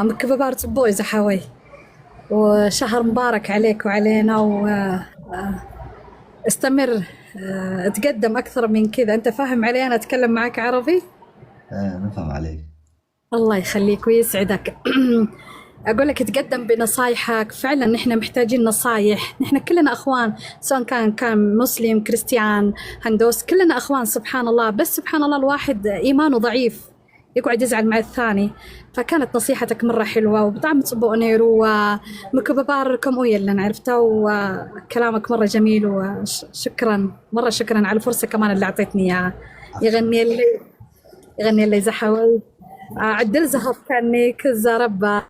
مكببار صبوي زحاوي وشهر مبارك عليك وعلينا واستمر. تقدم أكثر من كذا. أنت فاهم علي أنا أتكلم معك عربي؟ نفهم عليك. الله يخليك ويسعدك. أقول لك تقدم بنصايحك، فعلا نحن محتاجين نصايح، نحن كلنا أخوان، سواء كان مسلم كريستيان هندوس، كلنا أخوان سبحان الله، بس سبحان الله الواحد إيمانه ضعيف يقعد يزعل مع الثاني. فكانت نصيحتك مرة حلوة وبطعم تصبو أنيرو ومكبباركم ويلا أنا عرفتها، وكلامك مرة جميل وشكرا مرة شكرا على الفرصة كمان اللي أعطيتني إياها. يغني اللي زحوي عدل زهف كاني كذا ربا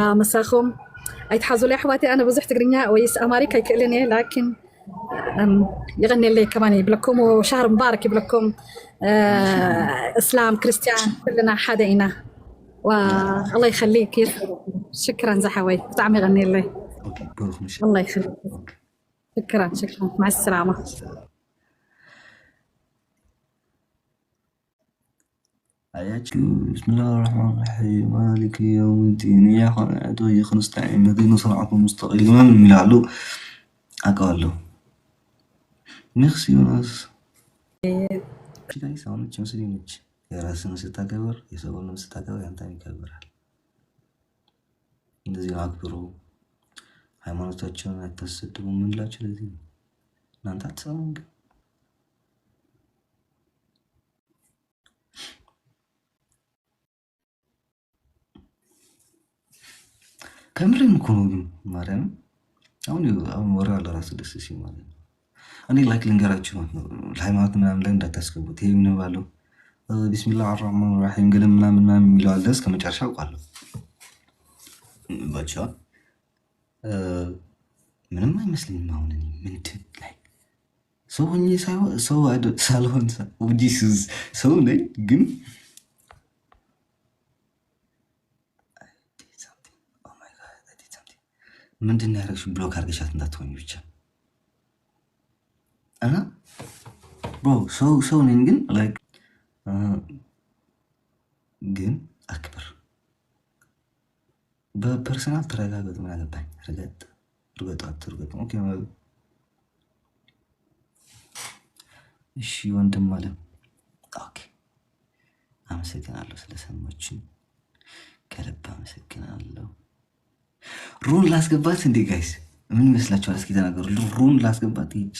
مساخم يتحازوا لي حواتي أنا بزحت قرنيا ويس أمريكا يكلني، لكن يغني اللي كمان يبلكم وشهر مبارك يبلكم. إسلام كريستيان كلنا حدينا والله يخليك يسعدك. شكرا زحوي بطعم يغني اللي اوكي بروح مش الله يخليك. شكرا مع السلامة. بسم الله الرحمن الرحيم مالك يوم الدين إياك نعبد وإياك نستعين اهدنا الصراط المستقيم من የሚላሉ አውቀዋለሁ። ሜርሲ ዮናስ ጋይስ አሁን ሙስሊሞች የራስን ስታከብር የሰውን ስታከብር ያንተም ይከብራል። እንደዚህ አክብሩ፣ ሃይማኖታቸውን አታሰድቡ። ምን ላችሁ ለዚህ ነው እናንተ አትሰሙም ግን ከምሬም እኮ ነው። ግን ማርያም አሁን ወሬ አለ ራሱ ደስ ሲል ማለት ነው። እኔ ላይክ ልንገራችሁ ማለት ነው ለሃይማኖት ምናምን ላይ እንዳታስገቡት። ይሄ ምን ባለው ቢስሚላህ አርራህማን ራሂም ግን ምናምን የሚለው አለ እስከ መጨረሻ አውቃለሁ። ባቻ ምንም አይመስልኝም። አሁን እኔ ምንድን ላይ ሰው ሆኜ ሳልሆን ሰው ነኝ ግን ምንድን ነው ያደረግሽው? ብሎክ አድርገሻት እንዳትሆኝ ብቻ እና ብሮ ሰው ነኝ ግን ላይክ ግን አክብር። በፐርሰናል ተረጋገጥ። ምን አገባኝ? እርገጥ ኦኬ። እሺ ወንድም አለ ኦኬ። አመሰግናለሁ ስለሰማችኝ ከልብ አመሰግናለሁ። ሩን ላስገባት እንዴ ጋይስ? ምን ይመስላችኋል? እስኪ ተናገሩ። ሩን ላስገባት ይቺ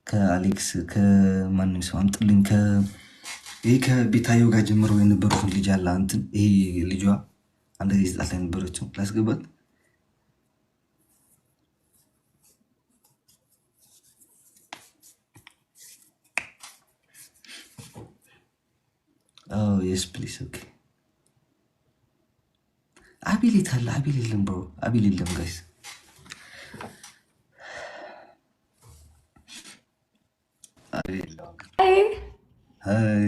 ከአሌክስ ከማንም ሰው አምጥልኝ። ይሄ ከቤታየው ጋር ጀምረው የነበሩትን ልጅ አለ እንትን ይሄ ልጇ አንድ ጊዜ ስጣት ላይ ነበረችው። ላስገባት የስ ፕሊስ ኦኬ። አቢል የታለ? አቢል የለም ብሮ፣ አቢል የለም ጋይስ። ሃይ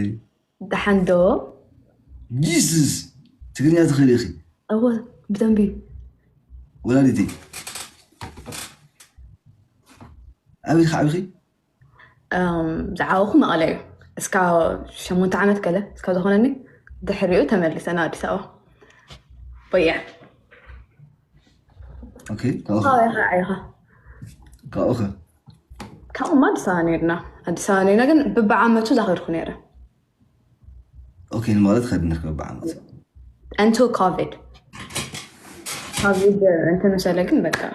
دحندو ጂሱስ ትግርኛ ትኽእል ኢኺ? أو بدنبي ወላዲተይ ኣበይ ዓብኺ? زعاوخ مقالي اسكا شمونت عمت كله اسكا دخلني دحريو تملس أنا أدي سوا بيا اوكي هاي كاوخه كم ما أدسانينا كن ببعامته داخل خنيرة اوكي المرات خدنا بعمل أنتو كوفيد أنت مثلا كن بكا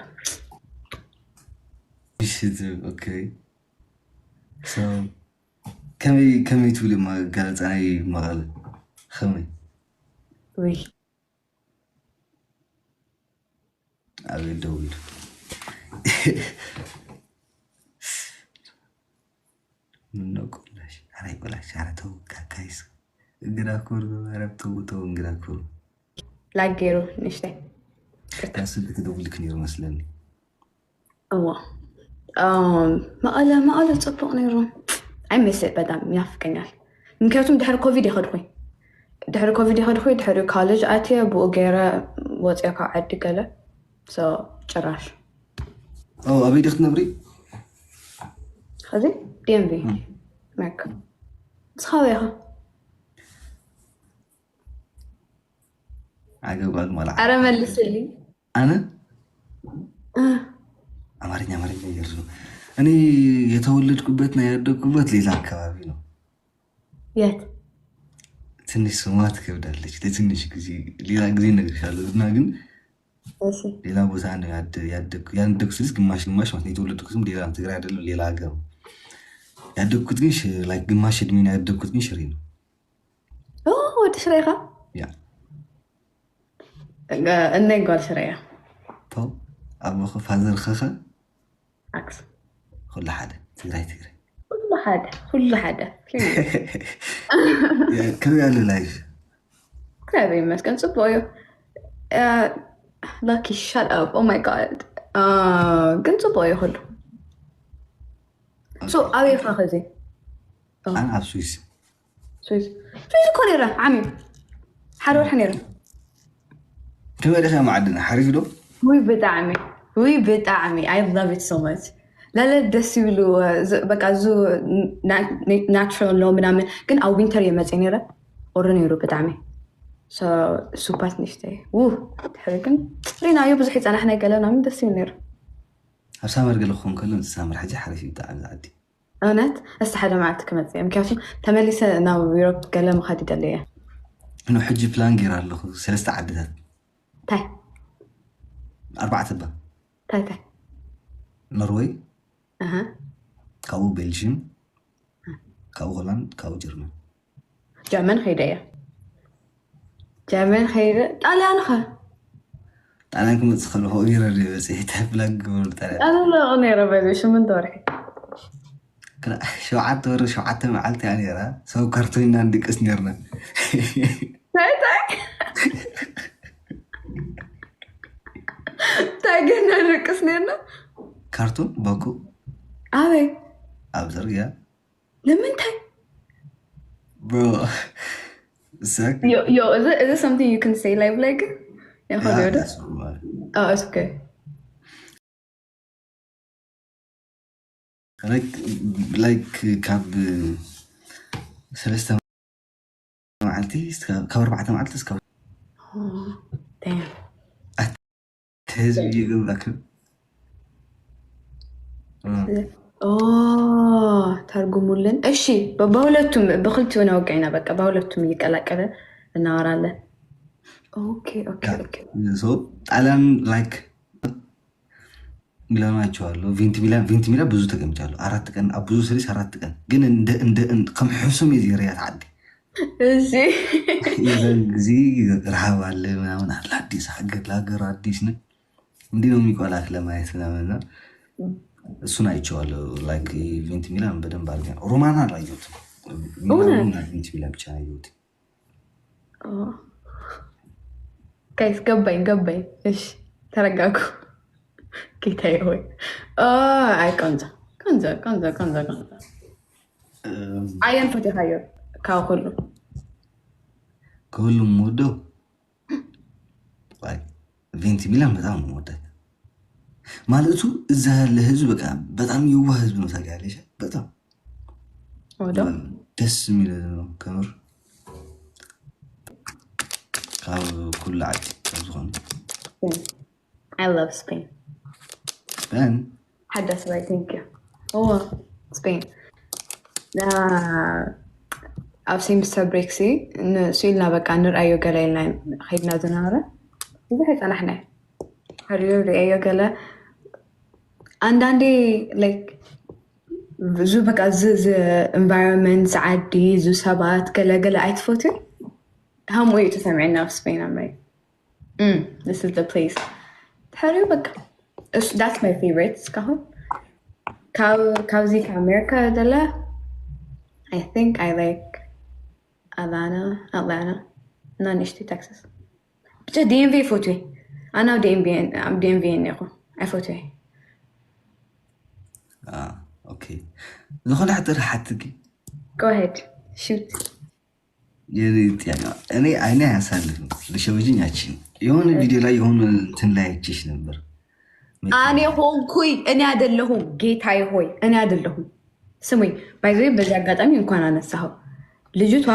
اوكي سو كمي تولي ما قالت أنا مغال خمي وي أبي دول منو كلاش أنا يقولش أنا تو كايس انقراكور عرفتو تو انقراكور لا غيرو نشتي تحسب تدول لك نير مسلني أوه ما قال تصبق نيرو عمسي بدام يافكنيال ምክንያቱም ድሕሪ ኮቪድ ይኸድኩኝ ድሕሪ ኮሌጅ ኣትየ ብኡ ገይረ ወፅየ ካብ ዓዲ ገለ ጭራሽ ኣበይ ዲኽ ትነብሪ? ሕዚ ዲኤምቪ መክ ንስኻ በይኻ عجبك ملعب أنا ملسلي أنا أمرني يرزو أنا يتولد كبتنا يدو كبت لي ذاك كبابي ነው የት ትንሽ ስማት ከብዳለች ለትንሽ ጊዜ ሌላ ጊዜ እነግርሻለሁ እና ግን ሌላ ቦታ ነው ያደግኩት ግማሽ ማለት ነው የተወለድኩትም ሌላ ትግራይ አይደለም ሌላ ሀገር ያደግኩት ግን ላይክ ግማሽ እድሜ ነው ያደግኩት ግን ሽሬ ነው ወደ ሽሬኻ ያ እነ ይጓል ሽሬያ ተው አቦኸ ፋዘር ኸኸ عكس كل حدا تقرأي كل حدا كم قالوا لايف كلابي مسكن صبويو lucky shut up oh my god كنت صبويو كله شو أبي فخذي أنا أب سويس كونيرة عمي حرور حنيرة كم قالوا يا معدنا حريف له وي بتعمي I love it so much لا دس يبلو بقى زو natural لو منامن كن أو winter يمزيني را أورنيرو بتعمي سوبات نشتي تحركن رينا يوم بزحيت أنا إحنا قالنا من دس ينير أسامر قالوا خون كلهم سامر حاجة حريف بتاع عادي أنت استحدا معك كمان زي مكافي تملي سنة ويروب قال ما خدي دليه إنه حجي بلان غير له ثلاثة عددات تاي 4 تبا تاي نرويج كاو بلجيم كاو هولند كاو جرمن خيرية طالعان كم تدخلوا هو يرى بس يتحب لك قول طالعان أنا لا أنا ربي شو من دوري كلا شو عدت معلت يعني را سو كرتون عندك اسنيرنا تاجنا نركسنيرنا كرتون باكو أبي أبزر يا لما انتهي bro Zach? Yo, is it something you can say live like? Yeah, that's normal. Oh, it's okay. Like كاب ثلاثة معلتي كاب 4 معلتي سكاب damn تهز بيجي ذاك ተርጉሙልን እሺ በሁለቱም በخلتو ነው ወቀይና በቃ በሁለቱም ይቀላቀለ እናወራለን ኦኬ so ጣሊያን ላይክ ሚላን አይቼዋለሁ ቪንቲ ሚላን ብዙ ተቀምጫለሁ 4 ቀን ብዙ ስሪስ 4 ቀን ግን እንደ ከምሕሱም የዚሪያ ታዲ እሺ የዘን ጊዜ ረሃብ አለ ምናምን አለ አዲስ ሀገር አዲስ ነው እንዴ ነው የሚቆላክ ለማየት ምናምን እሱን አይቼዋለሁ ላይክ ኢቨንት ሚላን በደንብ አድርገን ሮማና አላየሁትም ሚላን ኢቨንት ሚላን ብቻ አየሁት ጋይስ ገባኝ እሺ ተረጋጉ ጌታዬ ሆይ አይ ቆንጆ አያን ፈተሃዮ ከሁሉም ወደው ላይክ ኢቨንት ሚላን በጣም ነው ወደው ማለቱ እዛ ያለ ህዝብ በቃ በጣም የዋህ ህዝብ ነው ታውቂያለሽ በጣም ደስ የሚል ነው ከምር ካው ኩል ዓዲ ዝሆን I love Spain حدث I think Spain أبسي مستر بريكسي إنه سئلنا بقى نرأيه قليلنا خيدنا زنارة وبحيث أنا إحنا هريو رأيه قلا عندي like زو بقى زز environments عادي زو سبات قلا عيتفوتي هم ويتو سمعنا في سبين I'm like this is the place هريو بقى that's my favorites كهون كاوزي كأمريكا دلا I think I like Atlanta نا نشتي تكساس بس DMV فوتوي أنا DMV نيخو أفوتوي اوكي زخون حتى رحتك go ahead shoot يريد يعني انا هسالف لشوجين ያቺን የሆነ ቪዲዮ ላይ የሆነ እንትን ላይ አይቼሽ ነበር እኔ ሆንኩኝ እኔ አይደለሁም ጌታዬ ሆይ እኔ አይደለሁም ስሙኝ ባይዘይ በዚህ አጋጣሚ እንኳን አነሳው ልጅቷ